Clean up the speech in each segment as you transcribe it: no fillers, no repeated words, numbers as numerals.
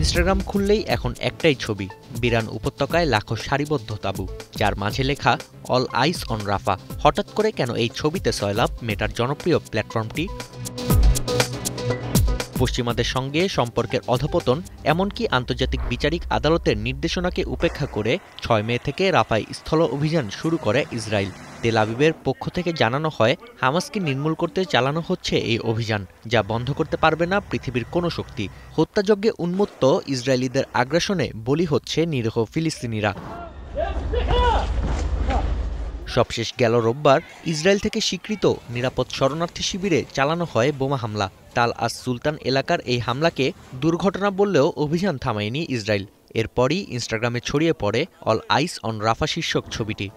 Instagram খুললেই এখন একটাই ছবি, বিরান উপত্যকায় লাখো সারিবদ্ধ তাঁবু, যার মাঝে লেখা অল আইস অন রাফা। হঠাৎ করে কেন এই ছবিতে সয়লাব মেটার জনপ্রিয় প্ল্যাটফর্মটি? পশ্চিমাদের সঙ্গে সম্পর্কের অধপতন, এমনকি আন্তর্জাতিক বিচারিক আদালতের নির্দেশনাকে উপেক্ষা করে ৬ মে থেকে রাফায় স্থল অভিযান শুরু করে ইসরায়েল। তেল আবিবের পক্ষ থেকে জানানো হয়, হামাসকে নির্মূল করতে চালানো হচ্ছে এই অভিযান, যা বন্ধ করতে পারবে না পৃথিবীর কোনো শক্তি। হত্যাযজ্ঞে উন্মত্ত ইসরায়েলিদের আগ্রাসনে বলি হচ্ছে নিরীহ ফিলিস্তিনিরা। সবশেষ গেল রোববার ইসরায়েল থেকে স্বীকৃত নিরাপদ শরণার্থী শিবিরে চালানো হয় বোমা হামলা। তাল আস সুলতান এলাকার এই হামলাকে দুর্ঘটনা বললেও অভিযান থামায়নি ইসরায়েল। এরপরই ইনস্টাগ্রামে ছড়িয়ে পড়ে অল আইস অন রাফা শীর্ষক ছবিটি।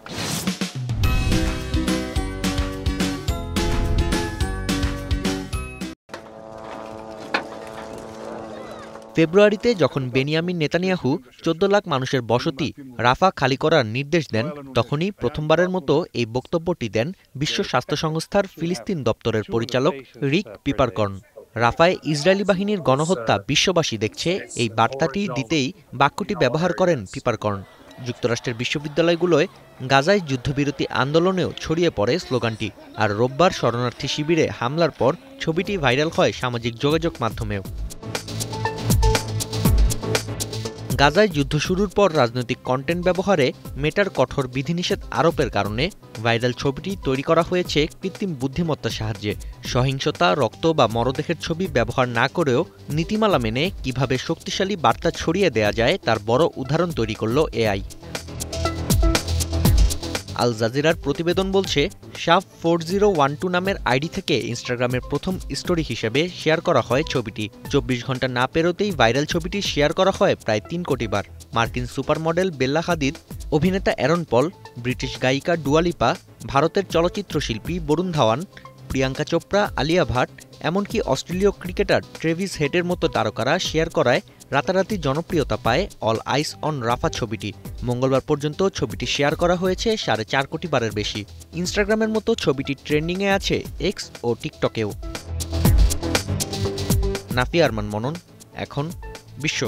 ফেব্রুয়ারিতে যখন বেনিয়ামিন নেতানিয়াহু ১৪ লাখ মানুষের বসতি রাফা খালি করার নির্দেশ দেন, তখনই প্রথমবারের মতো এই বক্তব্যটি দেন বিশ্ব স্বাস্থ্য সংস্থার ফিলিস্তিন দপ্তরের পরিচালক রিক পিপারকর্ন। রাফায় ইসরায়েলি বাহিনীর গণহত্যা বিশ্ববাসী দেখছে, এই বার্তাটি দিতেই বাক্যটি ব্যবহার করেন পিপারকর্ন। যুক্তরাষ্ট্রের বিশ্ববিদ্যালয়গুলোয় গাজায় যুদ্ধবিরতি আন্দোলনেও ছড়িয়ে পড়ে স্লোগানটি। আর রোববার শরণার্থী শিবিরে হামলার পর ছবিটি ভাইরাল হয় সামাজিক যোগাযোগ মাধ্যমেও। গাজায় যুদ্ধ শুরুর পর রাজনৈতিক কন্টেন্ট ব্যবহারে মেটার কঠোর বিধিনিষেধ আরোপের কারণে ভাইরাল ছবিটি তৈরি করা হয়েছে কৃত্রিম বুদ্ধিমত্তার সাহায্যে। সহিংসতা, রক্ত বা মরদেহের ছবি ব্যবহার না করেও নীতিমালা মেনে কিভাবে শক্তিশালী বার্তা ছড়িয়ে দেয়া যায় তার বড় উদাহরণ তৈরি করল এআই। আল জাজিরার প্রতিবেদন বলছে, শাফ 4012 নামের আইডি থেকে ইনস্টাগ্রামের প্রথম স্টোরি হিসেবে শেয়ার করা হয় ছবিটি। ২৪ ঘন্টা না পেরোতেই ভাইরাল ছবিটি শেয়ার করা হয় প্রায় ৩ কোটি বার। মার্কিন সুপার মডেল বেল্লা হাদিদ, অভিনেতা অ্যারন পল, ব্রিটিশ গায়িকা ডুয়া লিপা, ভারতের চলচ্চিত্র শিল্পী বরুণ ধাওয়ান, প্রিয়াঙ্কা চোপড়া, আলিয়া ভাট, এমনকি অস্ট্রেলীয় ক্রিকেটার ট্রেভিস হেডের মতো তারকারা শেয়ার করায় রাতারাতি জনপ্রিয়তা পায় অল আইস অন রাফা ছবিটি। মঙ্গলবার পর্যন্ত ছবিটি শেয়ার করা হয়েছে ৪.৫ কোটি বারের বেশি। ইনস্টাগ্রামের মতো ছবিটি ট্রেন্ডিংয়ে আছে এক্স ও টিকটকেও। নাফিয়া আরমান মনন, এখন বিশ্ব।